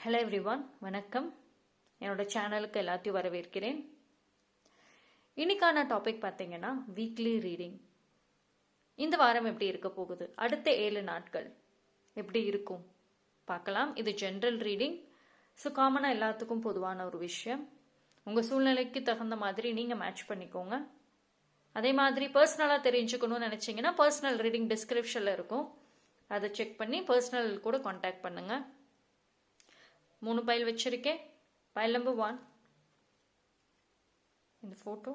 Hello everyone, வணக்கம். என்னோட சேனலுக்கு எல்லாத்தையும் வரவேற்கிறேன். இன்னைக்கான டாபிக் பார்த்தீங்கன்னா வீக்லி ரீடிங். இந்த வாரம் எப்படி இருக்க போகுது, அடுத்த 7 நாட்கள் எப்படி இருக்கும் பார்க்கலாம். இது ஜென்ரல் ரீடிங். ஸோ காமனாக எல்லாத்துக்கும் பொதுவான ஒரு விஷயம். உங்கள் சூழ்நிலைக்கு தகுந்த மாதிரி நீங்கள் மேட்ச் பண்ணிக்கோங்க. அதே மாதிரி பர்சனலாக தெரிஞ்சுக்கணும்னு நினச்சிங்கன்னா பர்சனல் ரீடிங் டிஸ்கிரிப்ஷனில் இருக்கும். அதை செக் பண்ணி பர்சனல் கூட காண்டாக்ட் பண்ணுங்கள். 3 பைல் வச்சிருக்கேன். பைல் நம்பர் 1 இந்த ஃபோட்டோ.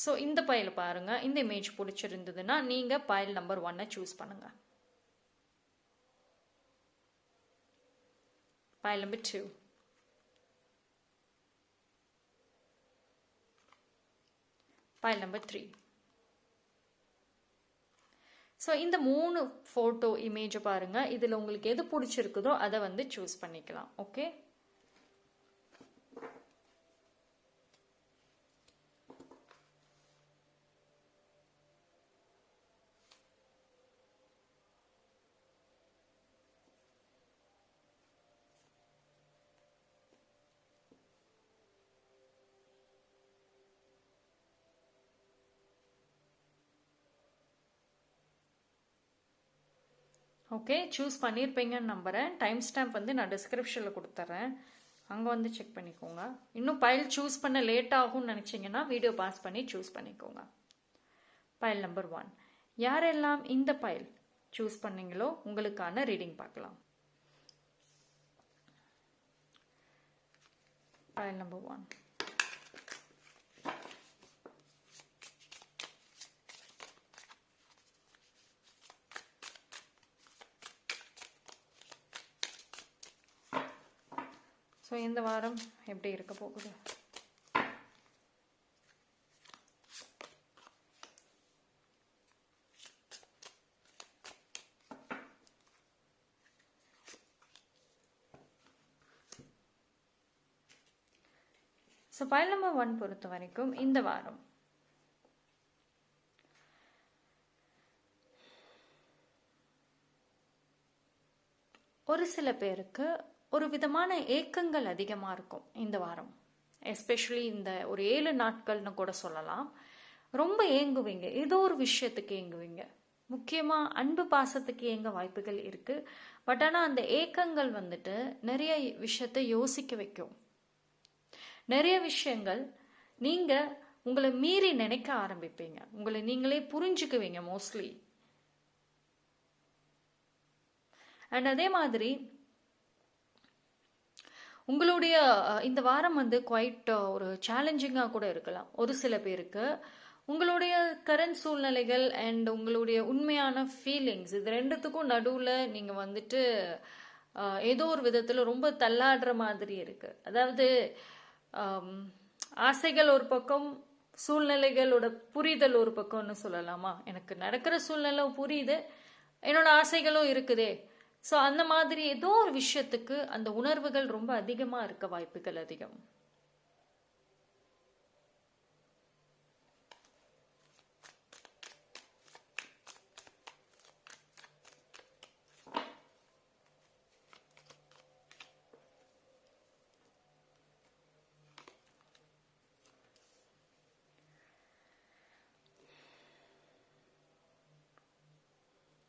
ஸோ இந்த பைல் பாருங்க. இந்த இமேஜ் பிடிச்சிருந்ததுன்னா நீங்க பைல் நம்பர் 1 சூஸ் பண்ணுங்க. File number 2, file number 3. So இந்த 3 ஃபோட்டோ இமேஜை பாருங்க. இதில் உங்களுக்கு எது பிடிச்சிருக்குதோ அதை சூஸ் பண்ணிக்கலாம். ஓகே, ஓகே சூஸ் பண்ணியிருப்பீங்கன்னு நம்புகிறேன். டைம் ஸ்டாம்ப் நான் டிஸ்கிரிப்ஷனில் கொடுத்துட்றேன். அங்கே செக் பண்ணிக்கோங்க. இன்னும் பைல் சூஸ் பண்ண லேட் ஆகும்னு நினச்சிங்கன்னா வீடியோ பாஸ் பண்ணி சூஸ் பண்ணிக்கோங்க. File number 1. யாரெல்லாம் இந்த பைல் சூஸ் பண்ணீங்களோ உங்களுக்கான ரீடிங் பார்க்கலாம். File number 1. ஸோ இந்த வாரம் எப்படி இருக்க போகுது? ஸோ பைல் நம்பர் 1 பொறுத்த வரைக்கும் இந்த வாரம் ஒரு சில பேருக்கு ஒரு விதமான ஏக்கங்கள் அதிகமாக இருக்கும் இந்த வாரம். எஸ்பெஷலி இந்த ஒரு 7 நாட்கள்னு கூட சொல்லலாம். ரொம்ப ஏங்குவீங்க, ஏதோ ஒரு விஷயத்துக்கு ஏங்குவீங்க. முக்கியமாக அன்பு பாசத்துக்கு ஏங்க வாய்ப்புகள் இருக்கு. பட் ஆனால் அந்த ஏக்கங்கள் நிறைய விஷயத்தை யோசிக்க வைக்கும். நிறைய விஷயங்கள் நீங்க உங்களை மீறி நினைக்க ஆரம்பிப்பீங்க. உங்களை நீங்களே புரிஞ்சுக்குவீங்க மோஸ்ட்லி. அண்ட் அதே மாதிரி உங்களுடைய இந்த வாரம் குவைட் ஒரு சேலஞ்சிங்காக கூட இருக்கலாம். ஒரு சில பேருக்கு உங்களுடைய கரண்ட் சூழ்நிலைகள் அண்ட் உங்களுடைய உண்மையான ஃபீலிங்ஸ் இது ரெண்டுத்துக்கும் நடுவில் நீங்கள் ஏதோ ஒரு விதத்தில் ரொம்ப தள்ளாடுற மாதிரி இருக்கு. அதாவது ஆசைகள் ஒரு பக்கம், சூழ்நிலைகளோட புரிதல் ஒரு பக்கம்னு சொல்லலாமா? எனக்கு நடக்கிற சூழ்நிலை புரியுது, என்னோட ஆசைகளும் இருக்குதே. ஸோ அந்த மாதிரி ஏதோ ஒரு விஷயத்துக்கு அந்த உணர்வுகள் ரொம்ப அதிகமாக இருக்க வாய்ப்புகள் அதிகம்.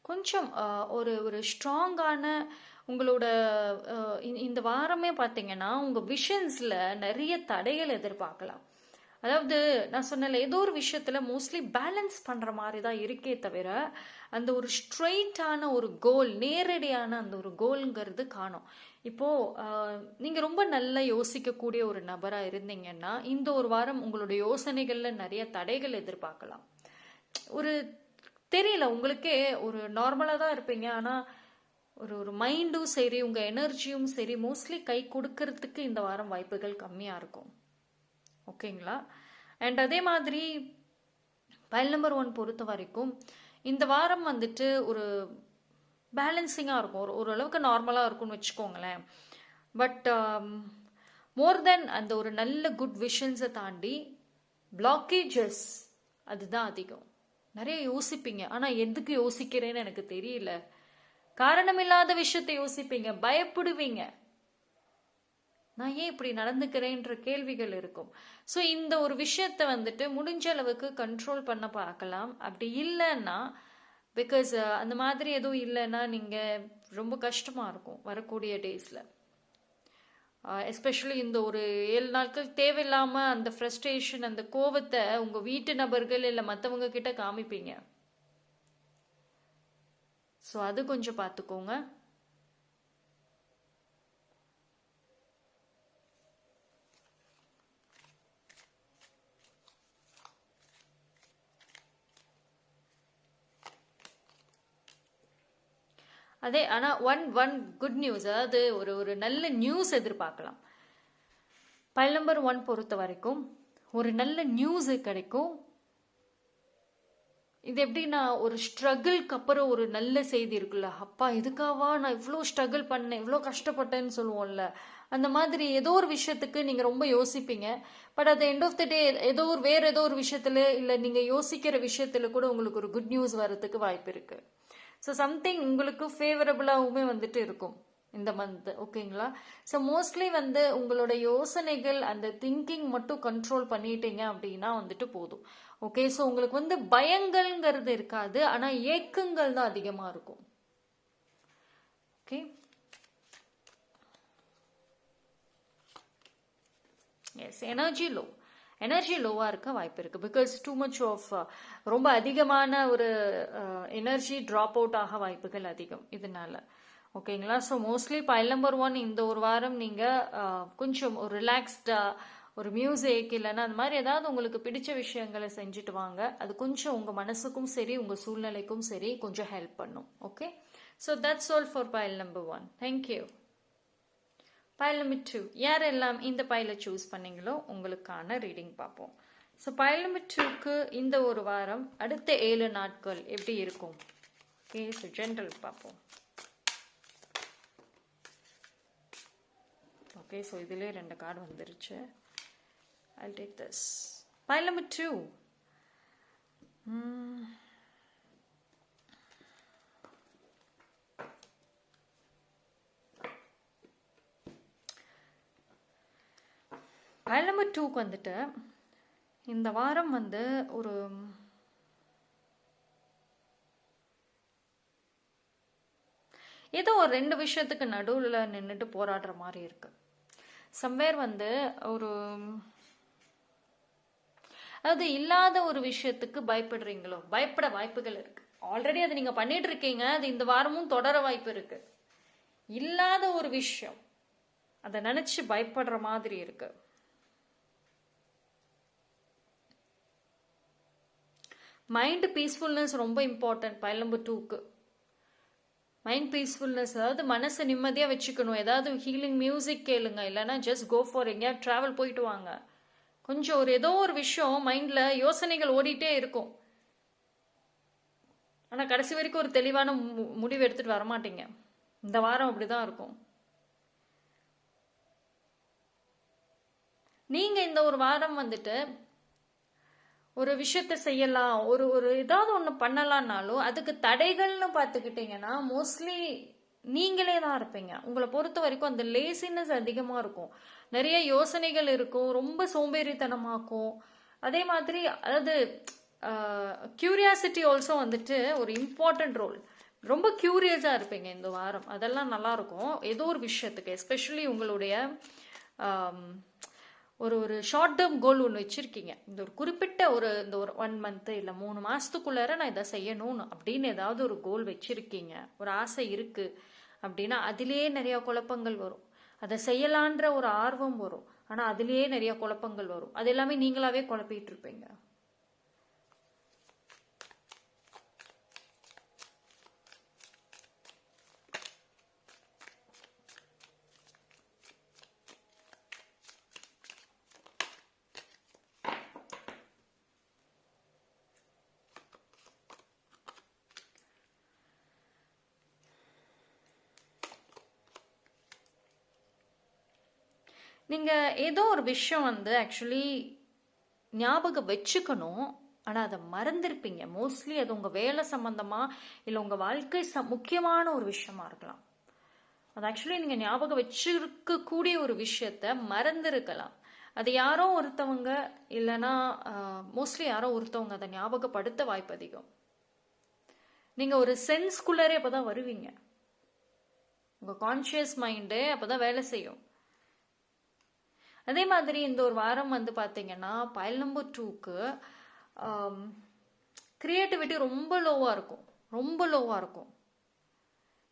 கொஞ்சம் ஒரு ஸ்ட்ராங்கான உங்களோட இந்த வாரமே பார்த்தீங்கன்னா உங்கள் விஷன்ஸில் நிறைய தடைகள் எதிர்பார்க்கலாம். அதாவது நான் சொன்னல ஏதோ ஒரு விஷயத்தில் மோஸ்ட்லி பேலன்ஸ் பண்ணுற மாதிரி தான் இருக்கே தவிர அந்த ஒரு ஸ்ட்ரெயிட்டான ஒரு கோல், நேரடியான அந்த ஒரு கோல்ங்கிறது காணும். இப்போது நீங்கள் ரொம்ப நல்லா யோசிக்கக்கூடிய ஒரு நபராக இருந்தீங்கன்னா இந்த ஒரு வாரம் உங்களுடைய யோசனைகளில் நிறைய தடைகள் எதிர்பார்க்கலாம். ஒரு தெரியல, உங்களுக்கே ஒரு நார்மலாக தான் இருப்பீங்க. ஆனால் ஒரு மைண்டும் சரி உங்கள் எனர்ஜியும் சரி மோஸ்ட்லி கை கொடுக்கறதுக்கு இந்த வாரம் வாய்ப்புகள் கம்மியாக இருக்கும். ஓகேங்களா? அண்ட் அதே மாதிரி பைல் நம்பர் 1 பொறுத்த வரைக்கும் இந்த வாரம் ஒரு பேலன்சிங்காக இருக்கும். ஓரளவுக்கு நார்மலாக இருக்கும்னு வச்சுக்கோங்களேன். பட் மோர் தென் அந்த ஒரு நல்ல குட் விஷன்ஸை தாண்டி பிளாக்கேஜஸ் அதுதான் அதிகம். நிறைய யோசிப்பீங்க, ஆனால் எதுக்கு யோசிக்கிறேன்னு எனக்கு தெரியல. காரணம் இல்லாத விஷயத்தை யோசிப்பீங்க, பயப்படுவீங்க. நான் ஏன் இப்படி நடந்துக்கிறேன்ற கேள்விகள் இருக்கும். ஸோ இந்த ஒரு விஷயத்த வந்துட்டு முடிஞ்ச அளவுக்கு கண்ட்ரோல் பண்ண பார்க்கலாம். அப்படி இல்லைன்னா, பிகாஸ் அந்த மாதிரி எதுவும் இல்லைன்னா நீங்கள் ரொம்ப கஷ்டமாக இருக்கும் வரக்கூடிய டேஸில். எஸ்பெஷலி இந்த ஒரு 7 நாட்கள் தேவையில்லாமல் அந்த ஃப்ரஸ்ட்ரேஷன், அந்த கோவத்தை உங்கள் வீட்டு நபர்கள் இல்லை மற்றவங்க கிட்ட காமிப்பீங்க. ஸோ அது கொஞ்சம் பார்த்துக்கோங்க. அதே ஆனால் ஒன் குட் நியூஸ், அதாவது ஒரு நல்ல நியூஸ் எதிர்பார்க்கலாம். பைல் நம்பர் 1 பொறுத்த வரைக்கும் ஒரு நல்ல நியூஸ் கிடைக்கும். இது எப்படின்னா, ஒரு ஸ்ட்ரகிள்க்கு அப்புறம் ஒரு நல்ல செய்தி இருக்குல்ல, அப்பா இதுக்காவா நான் இவ்வளோ ஸ்ட்ரகிள் பண்ணேன், இவ்வளோ கஷ்டப்பட்டேன்னு சொல்லுவோம்ல, அந்த மாதிரி ஏதோ ஒரு விஷயத்துக்கு நீங்கள் ரொம்ப யோசிப்பீங்க. But at the end of the day வேற ஏதோ ஒரு விஷயத்துல இல்லை நீங்கள் யோசிக்கிற விஷயத்துல கூட உங்களுக்கு ஒரு குட் நியூஸ் வர்றதுக்கு வாய்ப்பு இருக்கு. ஸோ சம்திங் உங்களுக்கு ஃபேவரபுளாகவுமே வந்துட்டு இருக்கும் இந்த மந்த். ஓகேங்களா? ஸோ மோஸ்ட்லி உங்களோட யோசனைகள், அந்த திங்கிங் மட்டும் கண்ட்ரோல் பண்ணிட்டீங்க அப்படின்னா வந்துட்டு போதும். ஓகே, ஸோ உங்களுக்கு பயங்கள்ங்கிறது இருக்காது, ஆனால் ஏக்கங்கள் தான் அதிகமாக இருக்கும். ஓகே, எஸ், எனர்ஜி லோவாக இருக்க வாய்ப்பு இருக்குது. பிகாஸ் டூ மச் ஆஃப் ரொம்ப அதிகமான ஒரு எனர்ஜி ட்ராப் அவுட் ஆக வாய்ப்புகள் அதிகம் இதனால. ஓகேங்களா? ஸோ மோஸ்ட்லி பைல் நம்பர் 1 இந்த ஒரு வாரம் நீங்கள் கொஞ்சம் ஒரு ரிலாக்ஸ்டாக ஒரு மியூசிக் இல்லைன்னா அந்த மாதிரி ஏதாவது உங்களுக்கு பிடிச்ச விஷயங்களை செஞ்சுட்டு வாங்க. அது கொஞ்சம் உங்கள் மனசுக்கும் சரி உங்கள் சூழ்நிலைக்கும் சரி கொஞ்சம் ஹெல்ப் பண்ணும். Okay, so that's all for file number 1. Thank you. File number 2, யாரெல்லாம் இந்த பைலை சூஸ் பண்ணீங்களோ உங்களுக்கான ரீடிங் பார்ப்போம். ஸோ பைல் நம்பர் 2க்கு இந்த ஒரு வாரம் அடுத்த 7 நாட்கள் எப்படி இருக்கும்? ஓகே, ஸோ ஜென்ரல் பார்ப்போம். ஓகே, ஸோ இதுலேயே 2 கார்டு வந்துருச்சு. I'll take this. Pile number 2. Pile number 2க்கு வந்துட்டு இந்த வாரம் ஒரு ஏதோ ஒரு 2 விஷயத்துக்கு நடுவில் நின்றுட்டு போராடுற மாதிரி இருக்கு. சம்வேர் ஒரு அதாவது இல்லாத ஒரு விஷயத்துக்கு பயப்படுறீங்களோ, பயப்பட வாய்ப்புகள் இருக்கு. ஆல்ரெடி அதை நீங்க பண்ணிட்டு இருக்கீங்க, அது இந்த வாரமும் தொடர வாய்ப்பு இருக்கு. இல்லாத ஒரு விஷயம் அதை நினைச்சு பயப்படுற மாதிரி இருக்கு. மைண்ட் பீஸ்ஃபுல்னஸ் ரொம்ப இம்பார்ட்டன்ட் பைல் நம்பர் 2க்கு. மைண்ட் பீஸ்ஃபுல்னஸ், அதாவது மனசை நிம்மதியாக வச்சுக்கணும். ஏதாவது ஹீலிங் மியூசிக் கேளுங்க, இல்லைன்னா ஜஸ்ட் கோ ஃபார் எங்கேயாவது ட்ராவல் போயிட்டு வாங்க. கொஞ்சம் ஏதோ ஒரு விஷயம் மைண்டில் யோசனைகள் ஓடிட்டே இருக்கும், ஆனால் கடைசி வரைக்கும் ஒரு தெளிவான முடிவு எடுத்துகிட்டு வரமாட்டீங்க. இந்த வாரம் அப்படிதான் இருக்கும். நீங்கள் இந்த ஒரு வாரம் ஒரு விஷயத்த செய்யலாம், ஒரு ஏதாவது ஒன்று பண்ணலான்னாலும் அதுக்கு தடைகள்னு பார்த்துக்கிட்டிங்கன்னா மோஸ்ட்லி நீங்களே தான் இருப்பீங்க. உங்களை பொறுத்த வரைக்கும் அந்த லேசினஸ் அதிகமாக இருக்கும், நிறைய யோசனைகள் இருக்கும், ரொம்ப சோம்பேறித்தனமாக்கும். அதே மாதிரி அதாவது கியூரியாசிட்டி ஆல்சோ ஒரு இம்பார்ட்டன்ட் ரோல். ரொம்ப கியூரியஸாக இருப்பீங்க இந்த வாரம், அதெல்லாம் நல்லா இருக்கும். ஏதோ ஒரு விஷயத்துக்கு எஸ்பெஷலி உங்களுடைய ஒரு ஷார்ட் டேர்ம் கோல் ஒன்று வச்சுருக்கீங்க. இந்த ஒரு குறிப்பிட்ட இந்த ஒரு 1 மந்த்து இல்லை 3 மாதத்துக்குள்ளார நான் இதை செய்யணும்னு அப்படின்னு ஏதாவது ஒரு கோல் வச்சுருக்கீங்க, ஒரு ஆசை இருக்குது அப்படின்னா அதிலேயே நிறையா குழப்பங்கள் வரும். அதை செய்யலான்ற ஒரு ஆர்வம் வரும், ஆனால் அதிலேயே நிறைய குழப்பங்கள் வரும். அது எல்லாமே நீங்களாவே குழப்பிட்டு இருப்பீங்க. நீங்கள் ஏதோ ஒரு விஷயம் ஆக்சுவலி ஞாபகம் வச்சுக்கணும், ஆனால் அதை மறந்துருப்பீங்க. மோஸ்ட்லி அது உங்கள் வேலை சம்மந்தமாக இல்லை உங்கள் வாழ்க்கை முக்கியமான ஒரு விஷயமா இருக்கலாம். அது ஆக்சுவலி நீங்கள் ஞாபகம் வச்சிருக்கக்கூடிய ஒரு விஷயத்த மறந்துருக்கலாம். அது யாரோ ஒருத்தவங்க இல்லைன்னா மோஸ்ட்லி யாரோ ஒருத்தவங்க அதை ஞாபகப்படுத்த வாய்ப்பு அதிகம். நீங்கள் ஒரு சென்ஸ்குள்ளரே அப்போ தான் வருவீங்க. உங்கள் கான்ஷியஸ் மைண்டு அப்போ தான் வேலை செய்யும். அதே மாதிரி இந்த ஒரு வாரம் வந்து பார்த்தீங்கன்னா பைல் நம்பர் 2க்கு கிரியேட்டிவிட்டி ரொம்ப லோவாக இருக்கும். ரொம்ப லோவாக இருக்கும்.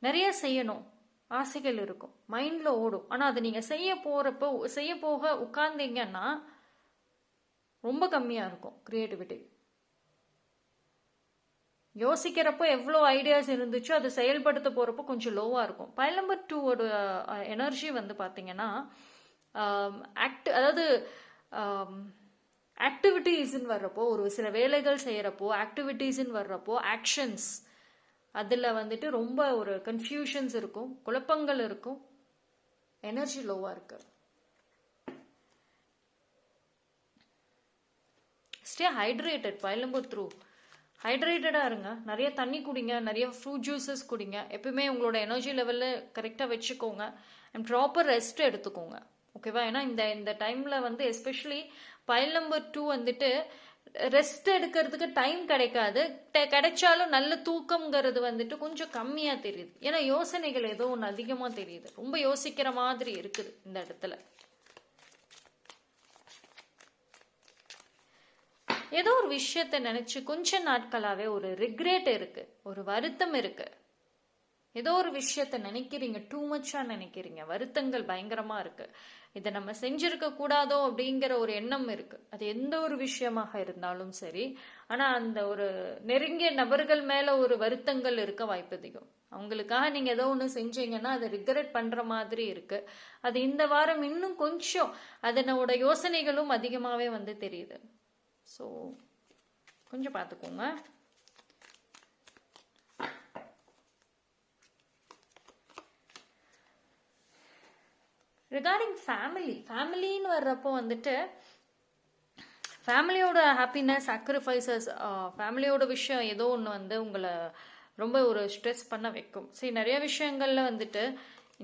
நிறைய செய்யணும் ஆசைகள் இருக்கும், மைண்டில் ஓடும். ஆனால் அதை நீங்கள் செய்ய போக உட்கார்ந்தீங்கன்னா ரொம்ப கம்மியாக இருக்கும் கிரியேட்டிவிட்டி. யோசிக்கிறப்போ எவ்வளோ ஐடியாஸ் இருந்துச்சோ அதை செயல்படுத்த போகிறப்போ கொஞ்சம் லோவாக இருக்கும். பைல் நம்பர் 2ஓட எனர்ஜி வந்து பார்த்தீங்கன்னா அதாவது ஆக்டிவிட்டீஸ்ன்னு வர்றப்போ, ஒரு சில வேலைகள் செய்கிறப்போ, ஆக்டிவிட்டீஸ்ன்னு வர்றப்போ, ஆக்ஷன்ஸ் அதில் வந்துட்டு ரொம்ப ஒரு கன்ஃபியூஷன்ஸ் இருக்கும், குழப்பங்கள் இருக்கும், எனர்ஜி லோவாக இருக்கு. Stay hydrated. பைல் நம்பர் 3 ஹைட்ரேட்டடாக இருங்க. நிறைய தண்ணி குடிங்க, நிறைய ஃப்ரூட் ஜூஸஸ் குடிங்க. எப்பவுமே உங்களோட எனர்ஜி லெவலில் கரெக்டாக வச்சுக்கோங்க. அண்ட் ப்ராப்பர் ரெஸ்ட் எடுத்துக்கோங்க. ஓகேவா? ஏன்னா இந்த டைமில் வந்து எஸ்பெஷலி பைல் நம்பர் 2 வந்துட்டு ரெஸ்ட் எடுக்கிறதுக்கு டைம் கிடைக்காது. கிடைச்சாலும் நல்ல தூக்கம்ங்கிறது வந்துட்டு கொஞ்சம் கம்மியாக தெரியுது. ஏன்னா யோசனைகள் ஏதோ ஒன்று அதிகமாக தெரியுது. ரொம்ப யோசிக்கிற மாதிரி இருக்குது இந்த இடத்துல. ஏதோ ஒரு விஷயத்தை நினைச்சு கொஞ்ச நாட்களாவே ஒரு ரிக்ரெட் இருக்கு, ஒரு வருத்தம் இருக்கு. ஏதோ ஒரு விஷயத்த நினைக்கிறீங்க, டூ மச்சா நினைக்கிறீங்க, வருத்தங்கள் பயங்கரமா இருக்கு. இதை நம்ம செஞ்சிருக்க கூடாதோ அப்படிங்கிற ஒரு எண்ணம் இருக்கு. அது எந்த ஒரு விஷயமாக இருந்தாலும் சரி. ஆனா அந்த ஒரு நெருங்கிய நபர்கள் மேல ஒரு வருத்தங்கள் இருக்க வாய்ப்பு அதிகம். அவங்களுக்காக நீங்க ஏதோ ஒன்று செஞ்சீங்கன்னா அதை ரிக்ரெட் பண்ற மாதிரி இருக்கு. அது இந்த வாரம் இன்னும் கொஞ்சம் அதனோட யோசனைகளும் அதிகமாவே வந்து தெரியுது. ஸோ கொஞ்சம் பார்த்துக்கோங்க. ரிகார்டிங் ஃபேமிலின்னு வர்றப்போ வந்துட்டு ஃபேமிலியோட ஹாப்பினஸ், சாக்ரிஃபைசஸ், ஃபேமிலியோட விஷயம் ஏதோ ஒன்று வந்து உங்களை ரொம்ப ஒரு ஸ்ட்ரெஸ் பண்ண வைக்கும். சரி, நிறைய விஷயங்கள்ல வந்துட்டு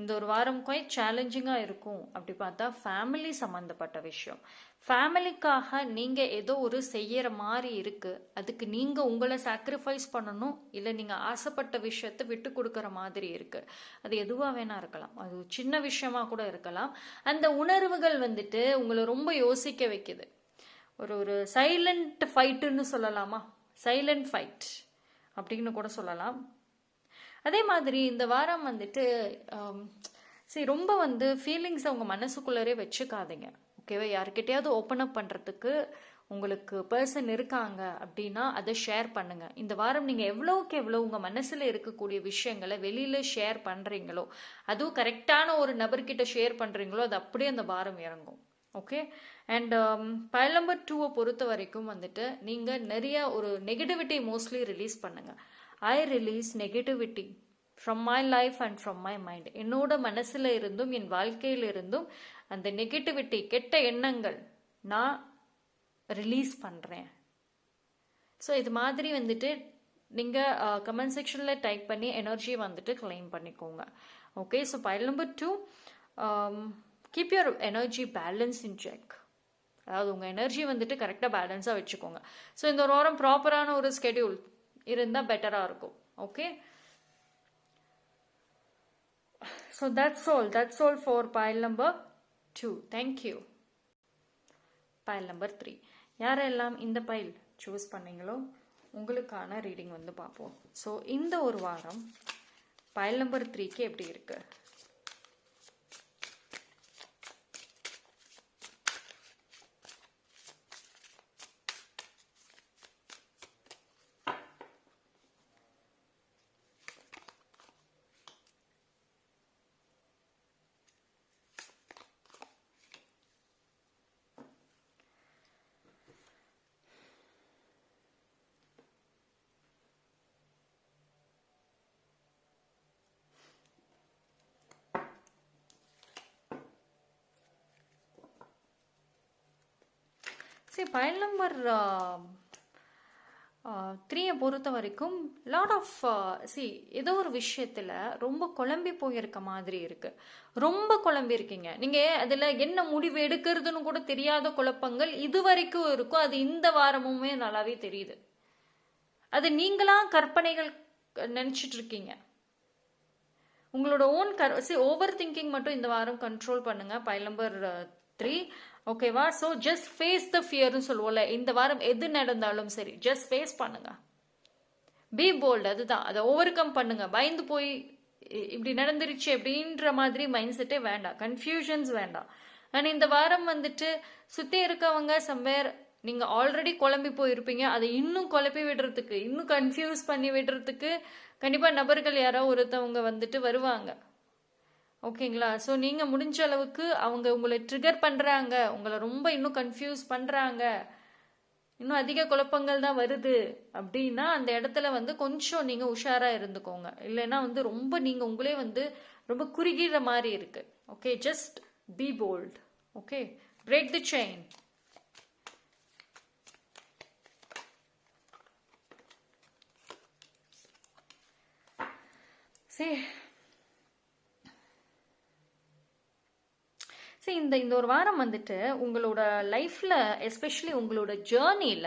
இந்த ஒரு வாரம் குவைட் சேலஞ்சிங்காக இருக்கும். அப்படி பார்த்தா ஃபேமிலி சம்மந்தப்பட்ட விஷயம், ஃபேமிலிக்காக நீங்கள் ஏதோ ஒரு செய்யற மாதிரி இருக்கு. அதுக்கு நீங்கள் உங்களை சாக்ரிஃபைஸ் பண்ணணும், இல்லை நீங்கள் ஆசைப்பட்ட விஷயத்தை விட்டு கொடுக்குற மாதிரி இருக்கு. அது எதுவாக வேணா இருக்கலாம், அது சின்ன விஷயமா கூட இருக்கலாம். அந்த உணர்வுகள் வந்துட்டு உங்களை ரொம்ப யோசிக்க வைக்குது. ஒரு சைலண்ட் ஃபைட்டுன்னு சொல்லலாமா, சைலண்ட் ஃபைட் அப்படின்னு கூட சொல்லலாம். அதே மாதிரி இந்த வாரம் வந்துட்டு சரி, ரொம்ப வந்து ஃபீலிங்ஸை உங்கள் மனசுக்குள்ளரே வச்சுக்காதீங்க. ஓகேவா? யாருக்கிட்டையாவது ஓப்பன் அப் பண்ணுறதுக்கு உங்களுக்கு பர்சன் இருக்காங்க அப்படின்னா அதை ஷேர் பண்ணுங்க. இந்த வாரம் நீங்கள் எவ்வளோக்கு எவ்வளோ உங்கள் மனசில் இருக்கக்கூடிய விஷயங்களை வெளியில் ஷேர் பண்ணுறீங்களோ, அதுவும் கரெக்டான ஒரு நபர்கிட்ட ஷேர் பண்ணுறீங்களோ, அது அப்படியே அந்த வாரம் இறங்கும். ஓகே. அண்ட் பைல் நம்பர் 2 பொறுத்த வரைக்கும் வந்துட்டு நீங்கள் நிறைய ஒரு நெகட்டிவிட்டி மோஸ்ட்லி ரிலீஸ் பண்ணுங்கள். I release negativity from my life and from my mind. என்னோட மனசில் இருந்தும் என் வாழ்க்கையில் இருந்தும் அந்த நெகட்டிவிட்டி, கெட்ட எண்ணங்கள் நான் ரிலீஸ் பண்ணுறேன். ஸோ இது மாதிரி வந்துட்டு நீங்கள் கமெண்ட் செக்ஷனில் டைப் பண்ணி எனர்ஜி வந்துட்டு கிளைம் பண்ணிக்கோங்க. Okay. So file number 2, keep your energy balance in check. அதாவது உங்கள் எனர்ஜி வந்துட்டு கரெக்டாக பேலன்ஸாக வச்சுக்கோங்க. ஸோ இந்த ஒரு வாரம் ப்ராப்பரான ஒரு ஸ்கெடியூல் இருந்தால் பெட்டராக இருக்கும். Okay. So that's all for pile number 2. Thank you. Pile number 3. யாரெல்லாம் இந்த பைல் சூஸ் பண்ணீங்களோ உங்களுக்கான ரீடிங் வந்து பார்ப்போம். ஸோ இந்த ஒரு வாரம் பைல் நம்பர் 3க்கு எப்படி இருக்கு? சரி, பைல் நம்பர் த்ரீயை பொறுத்த வரைக்கும் லாட் ஆஃப் ஏதோ ஒரு விஷயத்துல ரொம்ப குழம்பி போயிருக்க மாதிரி இருக்கு. ரொம்ப குழம்பி இருக்கீங்க நீங்க. அதுல என்ன முடிவு எடுக்கிறதுன்னு கூட தெரியாத குழப்பங்கள் இது வரைக்கும் இருக்கும். அது இந்த வாரமுமே நல்லாவே தெரியுது. அது நீங்களா கற்பனைகள் நினைச்சிட்டு இருக்கீங்க. உங்களோட ஓன் ஓவர் திங்கிங் மட்டும் இந்த வாரம் கண்ட்ரோல் பண்ணுங்க. File number 3. ஓகேவா? ஸோ ஜஸ்ட் ஃபேஸ் த ஃபியர்னு சொல்லுவோம்ல, இந்த வாரம் எது நடந்தாலும் சரி ஜஸ்ட் ஃபேஸ் பண்ணுங்க. பி போல்டு, அதுதான். அதை ஓவர் கம் பண்ணுங்க. பயந்து போய் இப்படி நடந்துருச்சு அப்படின்ற மாதிரி மைண்ட் செட்டே வேண்டாம். கன்ஃபியூஷன்ஸ் வேண்டாம். அண்ட் இந்த வாரம் வந்துட்டு சுற்றி இருக்கவங்க சம்வேர் நீங்கள் ஆல்ரெடி குழம்பி போயிருப்பீங்க. அதை இன்னும் குழப்பி விடுறதுக்கு, இன்னும் கன்ஃபியூஸ் பண்ணி விடுறதுக்கு கண்டிப்பாக நபர்கள் யாரோ ஒருத்தவங்க வந்துட்டு வருவாங்க. ஓகேங்களா? ஸோ நீங்கள் முடிஞ்ச அளவுக்கு அவங்க உங்களை ட்ரிகர் பண்ணுறாங்க, உங்களை ரொம்ப இன்னும் கன்ஃபியூஸ் பண்ணுறாங்க, இன்னும் அதிக குழப்பங்கள் தான் வருது அப்படின்னா அந்த இடத்துல வந்து கொஞ்சம் நீங்கள் உஷாராக இருந்துக்கோங்க. இல்லைன்னா வந்து ரொம்ப நீங்கள் உங்களே வந்து ரொம்ப குறுகிற மாதிரி இருக்கு. Okay, just be bolt. Okay, break the chain. சரி, இந்த ஒரு வாரம் வந்துட்டு உங்களோட லைஃப்ல எஸ்பெஷலி உங்களோட ஜேர்னியில்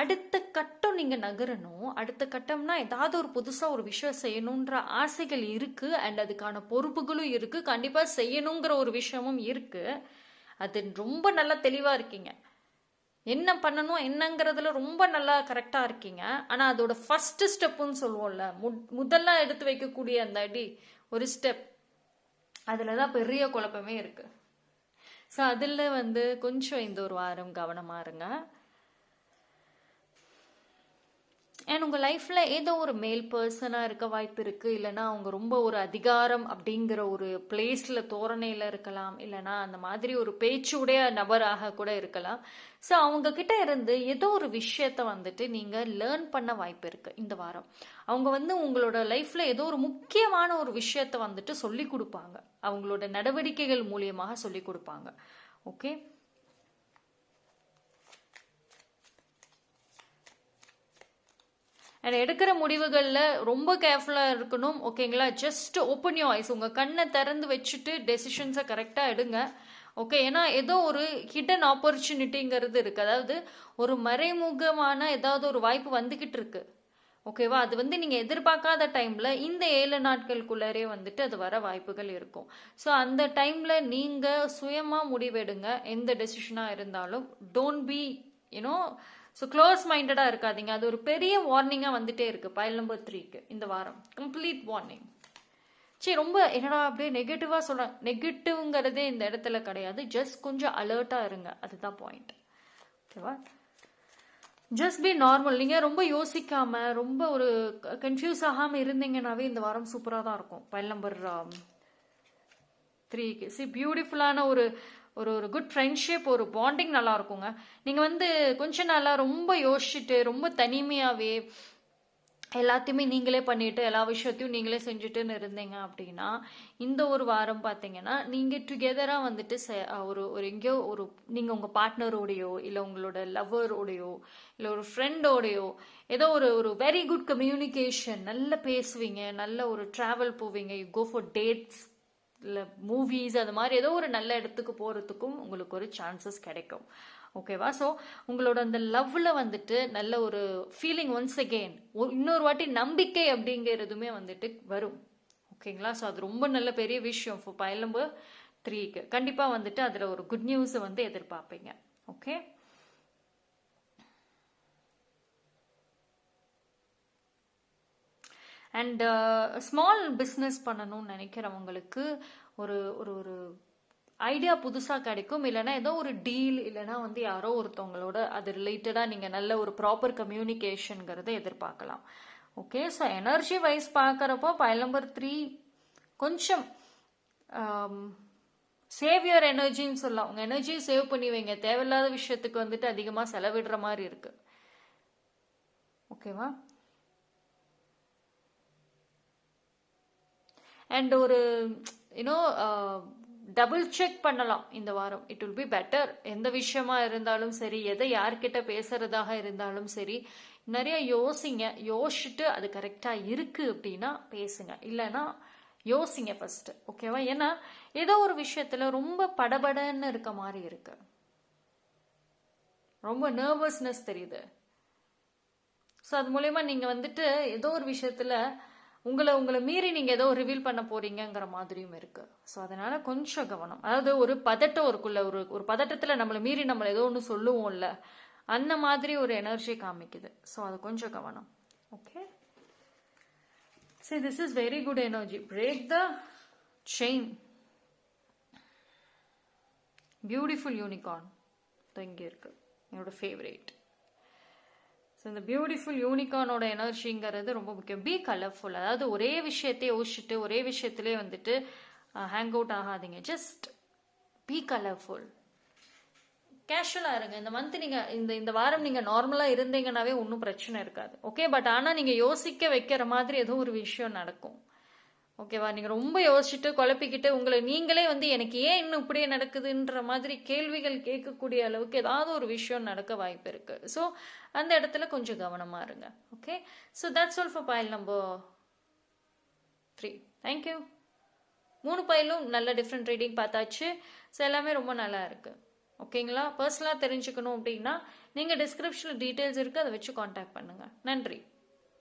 அடுத்த கட்டம் நீங்கள் நகரணும். அடுத்த கட்டம்னா ஏதாவது ஒரு புதுசாக ஒரு விஷயம் செய்யணுன்ற ஆசைகள் இருக்குது. அண்ட் அதுக்கான பொறுப்புகளும் இருக்குது. கண்டிப்பாக செய்யணுங்கிற ஒரு விஷயமும் இருக்குது. அது ரொம்ப நல்லா தெளிவாக இருக்கீங்க. என்ன பண்ணணும் என்னங்கிறதுல ரொம்ப நல்லா கரெக்டாக இருக்கீங்க. ஆனால் அதோட ஃபஸ்ட்டு ஸ்டெப்புன்னு சொல்லுவோம்ல, முதல்ல எடுத்து வைக்கக்கூடிய அந்த அடி ஒரு ஸ்டெப், அதில் தான் பெரிய குழப்பமே இருக்குது. ஸோ அதில் வந்து கொஞ்சம் இந்த ஒரு வாரம் கவனமாக இருங்க. அண்ட் உங்கள் லைஃப்பில் ஏதோ ஒரு மேல் பர்சனாக இருக்க வாய்ப்பு இருக்குது. இல்லைனா அவங்க ரொம்ப ஒரு அதிகாரம் அப்படிங்கிற ஒரு பிளேஸில் தோரணையில் இருக்கலாம். இல்லைனா அந்த மாதிரி ஒரு பேச்சுடைய நபராக கூட இருக்கலாம். ஸோ அவங்கக்கிட்ட இருந்து ஏதோ ஒரு விஷயத்த வந்துட்டு நீங்கள் லேர்ன் பண்ண வாய்ப்பு இருக்குது இந்த வாரம். அவங்க வந்து உங்களோட லைஃப்பில் ஏதோ ஒரு முக்கியமான ஒரு விஷயத்த வந்துட்டு சொல்லி கொடுப்பாங்க. அவங்களோட நடவடிக்கைகள் மூலியமாக சொல்லி கொடுப்பாங்க. ஓகே, அண்ட் எடுக்கிற முடிவுகளில் ரொம்ப கேர்ஃபுல்லாக இருக்கணும். ஓகேங்களா? Just open your ice. உங்கள் கண்ணை திறந்து வச்சுட்டு டெசிஷன்ஸை கரெக்டாக எடுங்க. ஓகே, ஏன்னா ஏதோ ஒரு ஹிடன் ஆப்பர்ச்சுனிட்டிங்கிறது இருக்குது. அதாவது ஒரு மறைமுகமான ஏதாவது ஒரு வாய்ப்பு வந்துக்கிட்டு இருக்கு. ஓகேவா? அது வந்து நீங்கள் எதிர்பார்க்காத டைமில் இந்த 7 நாட்களுக்குள்ளரே வந்துட்டு அது வர வாய்ப்புகள் இருக்கும். ஸோ அந்த டைமில் நீங்கள் சுயமாக முடிவெடுங்க. எந்த டெசிஷனாக இருந்தாலும் don't be you know so close மைண்டடாக இருக்காதீங்க. அது ஒரு பெரிய வார்னிங்காக வந்துட்டே இருக்குது பைல் நம்பர் 3க்கு இந்த வாரம். Complete warning. சரி, ரொம்ப என்னடா அப்படியே நெகட்டிவாக சொல்கிறேன். நெகட்டிவ்ங்கிறதே இந்த இடத்துல கிடையாது. ஜஸ்ட் கொஞ்சம் அலர்ட்டாக இருங்க, அதுதான் பாயிண்ட். ஓகேவா? Just be normal. நீங்கள் ரொம்ப யோசிக்காமல் ரொம்ப ஒரு கன்ஃபியூஸ் ஆகாமல் இருந்தீங்கன்னாவே இந்த வாரம் சூப்பராக தான் இருக்கும். பைல் நம்பர் 3க்கு பியூட்டிஃபுல்லான ஒரு ஒரு ஒரு குட் ஃப்ரெண்ட்ஷிப், ஒரு பாண்டிங் நல்லா இருக்குங்க. நீங்கள் வந்து கொஞ்ச நாளாக ரொம்ப யோசிச்சுட்டு ரொம்ப தனிமையாகவே எல்லாத்தையுமே நீங்களே பண்ணிட்டு எல்லா விஷயத்தையும் நீங்களே செஞ்சுட்டுன்னு இருந்தீங்க அப்படின்னா இந்த ஒரு வாரம் பார்த்தீங்கன்னா நீங்கள் டுகெதராக வந்துட்டு ஒரு ஒரு எங்கேயோ ஒரு நீங்கள் உங்கள் பார்ட்னரோடையோ இல்லை உங்களோட லவ்வரோடையோ இல்லை ஒரு ஃப்ரெண்டோடையோ ஏதோ ஒரு ஒரு வெரி குட் கம்யூனிகேஷன், நல்ல பேசுவீங்க, நல்ல ஒரு ட்ராவல் போவீங்க, யூ கோ ஃபார் டேட்ஸ் இல்லை மூவிஸ், அது மாதிரி ஏதோ ஒரு நல்ல இடத்துக்கு போகிறதுக்கும் உங்களுக்கு ஒரு சான்சஸ் கிடைக்கும். ஓகேவா? ஸோ உங்களோட அந்த லவ்வில் வந்துட்டு நல்ல ஒரு ஃபீலிங் ஒன்ஸ் அகெயின் இன்னொரு வாட்டி நம்பிக்கை அப்படிங்கிறதுமே வந்துட்டு வரும். ஓகேங்களா? ஸோ அது ரொம்ப நல்ல பெரிய விஷயம். ஃபார் பைல் நம்பர் 3க்கு கண்டிப்பாக வந்துட்டு அதில் ஒரு குட் நியூஸை வந்து எதிர்பார்ப்பீங்க. ஓகே, அண்ட் ஸ்மால் பிஸ்னஸ் பண்ணணும்னு நினைக்கிறவங்களுக்கு ஒரு ஒரு ஒரு ஐடியா புதுசாக கிடைக்கும். இல்லைனா ஏதோ ஒரு டீல், இல்லைனா வந்து யாரோ ஒருத்தவங்களோட அது ரிலேட்டடாக நீங்கள் நல்ல ஒரு ப்ராப்பர் கம்யூனிகேஷனுங்கிறத எதிர்பார்க்கலாம். ஓகே, ஸோ எனர்ஜி வைஸ் பார்க்குறப்போ பைல் நம்பர் 3 கொஞ்சம் சேவ் யுவர் எனர்ஜின்னு சொல்லலாம். உங்கள் எனர்ஜியை சேவ் பண்ணி வைங்க. தேவையில்லாத விஷயத்துக்கு வந்துட்டு அதிகமாக செலவிடுற மாதிரி இருக்கு. ஓகேவா? அண்ட் ஒரு யூனோ டபுள் செக் பண்ணலாம் இந்த வாரம். It will be better. எந்த விஷயமா இருந்தாலும் சரி, எதை யார்கிட்ட பேசுறதாக இருந்தாலும் சரி, நிறைய யோசிங்க. யோசிச்சுட்டு அது கரெக்டாக இருக்கு அப்படின்னா பேசுங்க, இல்லைன்னா யோசிங்க ஃபர்ஸ்ட். ஓகேவா? ஏன்னா ஏதோ ஒரு விஷயத்துல ரொம்ப படபடன்னு இருக்க மாதிரி இருக்கு, ரொம்ப நர்வஸ்னஸ் தெரியுது. ஸோ அது மூலயமா நீங்க வந்துட்டு ஏதோ ஒரு விஷயத்துல உங்களை மீறி நீங்க ஏதோ ரிவீல் பண்ண போறீங்கிற மாதிரியும் இருக்கு. ஸோ அதனால கொஞ்சம் கவனம். அதாவது ஒரு பதட்டம் இருக்குள்ள, ஒரு பதட்டத்துல நம்மளை மீறி நம்ம ஏதோ ஒன்று சொல்லுவோம்ல, அந்த மாதிரி ஒரு எனர்ஜி காமிக்குது. ஸோ அது கொஞ்சம் கவனம். Okay, see, this is very good energy. Break the chain. Beautiful unicorn இங்க இருக்கு, என்னோட ஃபேவரேட். ஸோ இந்த பியூட்டிஃபுல் யூனிகார்னோட எனர்ஜிங்கிறது ரொம்ப முக்கியம். Be colourful. அதாவது ஒரே விஷயத்தை யோசிச்சுட்டு ஒரே விஷயத்திலே வந்துட்டு ஹேங் அவுட் ஆகாதீங்க. Just be colourful. கேஷுவலாக இருங்க. இந்த மந்த் நீங்கள் இந்த வாரம் நீங்கள் நார்மலாக இருந்தீங்கன்னாவே ஒன்றும் பிரச்சனை இருக்காது. ஓகே, பட் ஆனால் நீங்கள் யோசிக்க வைக்கிற மாதிரி ஏதோ ஒரு விஷயம் நடக்கும். ஓகேவா? நீங்கள் ரொம்ப யோசிச்சுட்டு குழப்பிக்கிட்டு உங்களை நீங்களே வந்து எனக்கு ஏன் இன்னும் இப்படியே நடக்குதுன்ற மாதிரி கேள்விகள் கேட்கக்கூடிய அளவுக்கு ஏதாவது ஒரு விஷயம் நடக்க வாய்ப்பு இருக்கு. ஸோ அந்த இடத்துல கொஞ்சம் கவனமா இருங்க. Okay, so that's all for file number 3. Thank you. 3 பைலும் நல்ல டிஃப்ரெண்ட் ரீடிங் பார்த்தாச்சு. ஸோ எல்லாமே ரொம்ப நல்லா இருக்கு. ஓகேங்களா? பர்சனலாக தெரிஞ்சுக்கணும் அப்படின்னா நீங்கள் டிஸ்கிரிப்ஷனில் டீட்டெயில்ஸ் இருக்குது, அதை வச்சு காண்டாக்ட் பண்ணுங்கள். நன்றி.